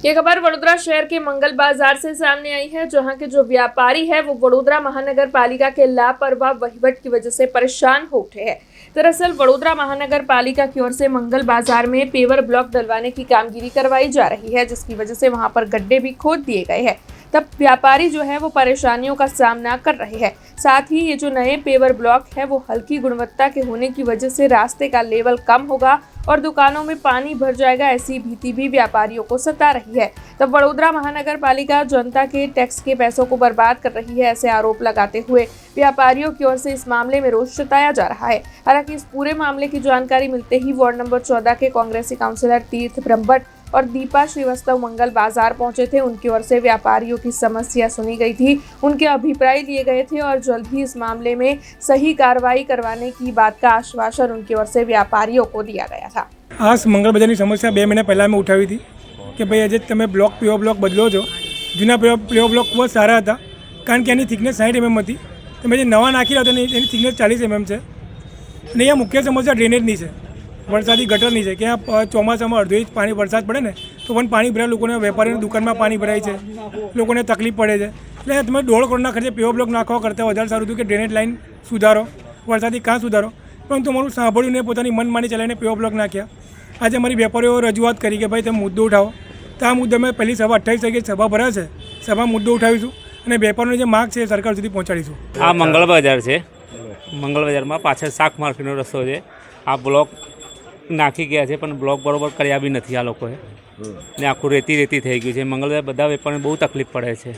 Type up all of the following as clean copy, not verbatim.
ये खबर वडोदरा शहर के मंगल बाजार से सामने आई है, जहां के जो व्यापारी है वो वडोदरा महानगर पालिका के लापरवाह वहीवट की वजह से परेशान हो उठे हैं। दरअसल वडोदरा महानगर पालिका की ओर से मंगल बाजार में पेवर ब्लॉक डलवाने की कामगिरी करवाई जा रही है, जिसकी वजह से वहां पर गड्ढे भी खोद दिए गए हैं। तब व्यापारी जो है वो परेशानियों का सामना कर रहे हैं। साथ ही ये जो नए पेवर ब्लॉक है वो हल्की गुणवत्ता के होने की वजह से रास्ते का लेवल कम होगा और दुकानों में पानी भर जाएगा, ऐसी भीति भी व्यापारियों को सता रही है। तब वडोदरा महानगर पालिका जनता के टैक्स के पैसों को बर्बाद कर रही है, ऐसे आरोप लगाते हुए व्यापारियों की ओर से इस मामले में रोष जताया जा रहा है। हालांकि इस पूरे मामले की जानकारी मिलते ही वार्ड नंबर 14 के कांग्रेसी काउंसिलर तीर्थ ब्रह्मभट्ट और दीपा श्रीवास्तव मंगल बाजार पहुंचे थे। उनकी ओर से व्यापारियों की समस्या सुनी गई थी, उनके अभिप्राय लिए गए थे और जल्द ही इस मामले में सही कार्रवाई करवाने की बात का आश्वासन उनकी ओर से व्यापारियों को दिया गया था। आज मंगल बजाરની समस्या 2 મહિના પહેલાં મેં ઉઠાવી હતી કે ભાઈ આજે તમે પીઓ બ્લોક બદલો છો। જૂના પીઓ બ્લોક ખૂબ જ સારા હતા, કારણ કે એની થિકનેસ 60 mm હતી। તમે જે નવા નાખી રહ્યા હતા એની થિકનેસ 40 mm છે। અને અહીંયા મુખ્ય સમસ્યા ડ્રેનેજની છે, વરસાદી ગટરની છે કે આ ચોમાસામાં અડધો ઇંચ પાણી વરસાદ પડે ને તો પણ પાણી ભરાય, લોકોને વેપારીની દુકાનમાં પાણી ભરાય છે, લોકોને તકલીફ પડે છે। એટલે તમે 1.5 કરોડના ખર્ચે પીઓ બ્લોક નાખવા કરતાં વધારે સારું હતું કે ડ્રેનેજ લાઇન સુધારો, વરસાદી કાં સુધારો। પરંતુ અમારું સાંભળ્યું ને પોતાની મનમાની ચલાવીને પીઓ બ્લોક નાખ્યા। આજે અમારી વેપારીઓ રજૂઆત કરી કે ભાઈ તમે મુદ્દો ઉઠાવો, તો આ મુદ્દે અમે પહેલી સભા 28 તારીખે સભા ભરાશે, સભા મુદ્દો ઉઠાવીશું અને વેપારીની જે માગ છે એ સરકાર સુધી પહોંચાડીશું। આ મંગળ બજાર છે, મંગળ બજારમાં પાછળ શાક માર્કેટનો રસ્તો છે। આ બ્લોક નાખી ગયા છે પણ બ્લોક બરોબર કર્યા બી નથી આ લોકોએ, ને આખું રેતી થઈ ગયું છે। મંગળ બજાર બધા વેપારીને બહુ તકલીફ પડે છે।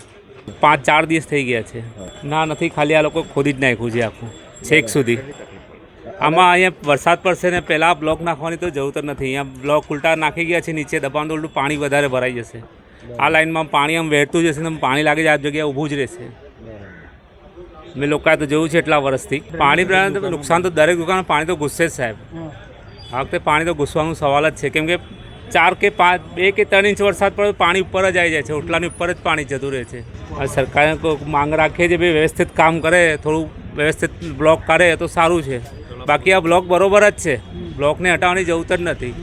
5-4 દિવસ થઈ ગયા છે, ના નથી, ખાલી આ લોકો ખોદી જ નાખ્યું છે આખું છેક સુધી। આમાં અહીંયા વરસાદ પડશે ને પહેલાં બ્લોક નાખવાની તો જરૂર જ નથી। અહીંયા બ્લોક ઉલટા નાખી ગયા છે, નીચે દબાણ તો ઉલટું પાણી વધારે ભરાઈ જશે। આ લાઇનમાં પાણી આમ વહેતું જશે ને પાણી લાગે છે, આ જગ્યાએ ઊભું જ રહેશે। મેં લોકોએ તો જોયું છે એટલા વર્ષથી પાણી નુકસાન તો દરેક દુકાનમાં પાણી તો ઘૂસશે જ સાહેબ। આ વખતે પાણી તો ઘૂસવાનો સવાલ જ છે, કેમ કે 4 કે 5, 2 કે 3 ઇંચ વરસાદ પડે પાણી ઉપર જ આવી જાય છે, ઓટલાની ઉપર જ પાણી જતું રહે છે। આ સરકારે માંગ રાખીએ છે ભાઈ વ્યવસ્થિત કામ કરે, થોડું વ્યવસ્થિત બ્લોક કરે તો સારું છે। બાકી આ બ્લોક બરોબર જ છે, બ્લોકને હટાવવાની જરૂર જ નથી,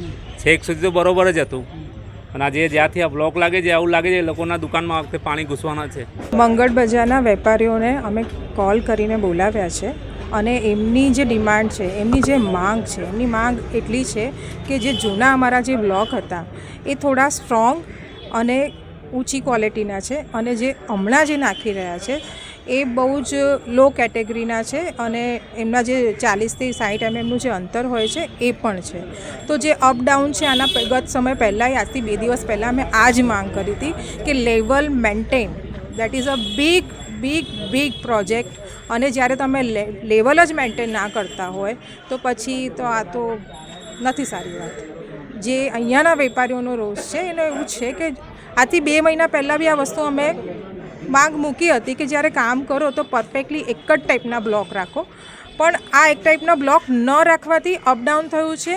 છેક સુધી તો બરોબર જ હતું। અને આજે જ્યાંથી આ બ્લોક લાગે છે એવું લાગે છે લોકોના દુકાનમાં આ વખતે પાણી ઘૂસવાના છે। મંગળ બજારના વેપારીઓને અમે કોલ કરીને બોલાવ્યા છે અને એમની જે ડિમાન્ડ છે, એમની જે માંગ છે, એમની માંગ એટલી છે કે જે જૂના અમારા જે બ્લોક હતા એ થોડા સ્ટ્રોંગ અને ઊંચી ક્વોલિટીના છે અને જે હમણાં જે નાખી રહ્યા છે એ બહુ જ લો કેટેગરીના છે અને એમના જે 40 થી 60 mmનું જે અંતર હોય છે એ પણ છે। તો જે અપડાઉન છે આના ગત સમય પહેલાં, આજથી 2 દિવસ પહેલાં અમે આ જ માંગ કરી હતી કે level maintain, that is a big project. અને જ્યારે તમે લેવલ જ મેન્ટેન ના કરતા હોય તો પછી તો આ તો નથી સારી વાત। જે અહીંયાના વેપારીઓનો રોષ છે એનો એવું છે કે આથી 2 મહિના પહેલાં બી આ વસ્તુ અમે માંગ મૂકી હતી કે જ્યારે કામ કરો તો પરફેક્ટલી એક જ ટાઈપના બ્લોક રાખો, પણ આ એક ટાઈપના બ્લોક ન રાખવાથી અપડાઉન થયું છે।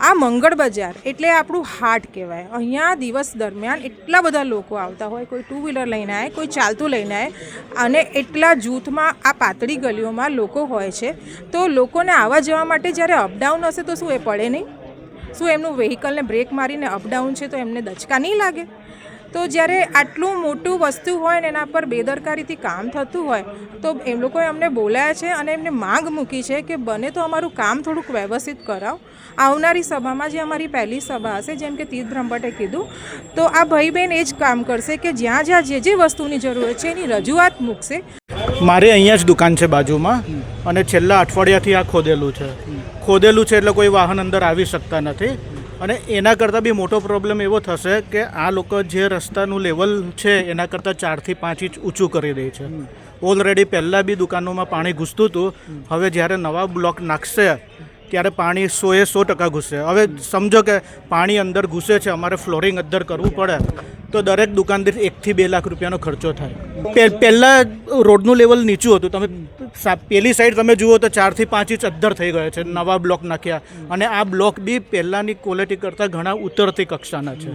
આ મંગળ બજાર એટલે આપણું હાટ કહેવાય। અહીંયા દિવસ દરમિયાન એટલા બધા લોકો આવતા હોય, કોઈ 2 વ્હીલર લઈને આવે, કોઈ ચાલતું લઈને આવે અને એટલા જૂથમાં આ પાતળી ગલીઓમાં લોકો હોય છે। તો લોકોને આવવા જવા માટે જ્યારે અપડાઉન હશે તો શું એ પડે નહીં? શું એમનું વ્હીકલને બ્રેક મારીને અપડાઉન છે તો એમને દચકા નહીં લાગે? તો જ્યારે આટલું મોટું વસ્તુ હોય ને એના પર બેદરકારીથી કામ થતું હોય તો એમ લોકોએ અમને બોલાયા છે અને એમને માંગ મૂકી છે કે બને તો અમારું કામ થોડુંક વ્યવસ્થિત કરાવો। આવનારી સભામાં જે અમારી પહેલી સભા હશે, જેમ કે તીર્થ બ્રહ્મભટ્ટે કીધું, તો આ ભાઈ બહેન એ જ કામ કરશે કે જ્યાં જે વસ્તુની જરૂર છે એની રજૂઆત મૂકશે। મારે અહીંયા જ દુકાન છે બાજુમાં અને છેલ્લા અઠવાડિયાથી આ ખોદેલું છે એટલે કોઈ વાહન અંદર આવી શકતા નથી। અને એના કરતાં બી મોટો પ્રોબ્લેમ એવો થશે કે આ લોકો જે રસ્તાનું લેવલ છે એના કરતાં 4 થી 5 ઇંચ ઊંચું કરી દે છે। ઓલરેડી પહેલાં બી દુકાનોમાં પાણી ઘૂસતું હતું, હવે જ્યારે નવા બ્લોક નાખશે ત્યારે પાણી 100% ઘૂસશે। હવે સમજો કે પાણી અંદર ઘૂસે છે, અમારે ફ્લોરિંગ અંદર કરવું પડે તો દરેક દુકાન દીઠ 1 થી 2 લાખ રૂપિયાનો ખર્ચો થાય। પહેલાં રોડનું લેવલ નીચું હતું, તમે પેલી સાઈડ તમે જુઓ તો 4 થી 5 ઇંચ અદ્ધર થઈ ગયો છે, નવા બ્લોક નાખ્યા અને આ બ્લોક બી પહેલાંની ક્વોલિટી કરતાં ઘણા ઉતરતી કક્ષાના છે।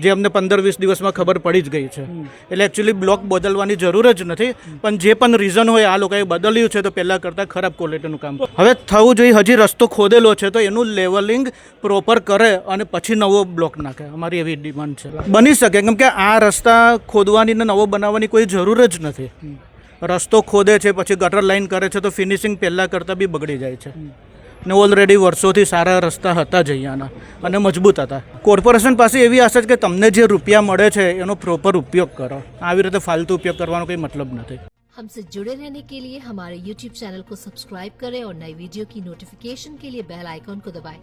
જે અમને 15-20 દિવસમાં ખબર પડી જ ગઈ છે. એટલે એકચ્યુઅલી બ્લોક બદલવાની જરૂર જ નથી, પણ જે પણ રીઝન હોય આ લોકોએ બદલ્યું છે તો પહેલાં કરતાં ખરાબ ક્વોલિટીનું કામ. હવે થવું જોઈએ, હજી રસ્તો ખોદેલો છે તો એનું લેવલિંગ પ્રોપર કરે અને પછી નવો બ્લોક નાખે, અમારી એવી ડિમાન્ડ છે. બની શકે, કેમ કે આ રસ્તા ખોદવાની ને નવો બનાવવાની કોઈ જરૂર જ નથી. રસ્તો ખોદે છે પછી ગટર લાઈન કરે છે તો ફિનિશિંગ પહેલાં કરતાં બી બગડી જાય છે. ને ઓલરેડી વર્ષોથી સારા રસ્તા હતા જ અહીંયાના અને મજબૂત હતા. કોર્પોરેશન પાસે એવી આશા છે કે તમને જે રૂપિયા મળે છે એનો પ્રોપર ઉપયોગ કરો, આવી રીતે ફાલતુ ઉપયોગ કરવાનો કોઈ મતલબ નથી. हमसे जुड़े रहने के लिए हमारे YouTube चैनल को सब्सक्राइब करें और नई वीडियो की नोटिफिकेशन के लिए बेल आइकॉन को दबाएं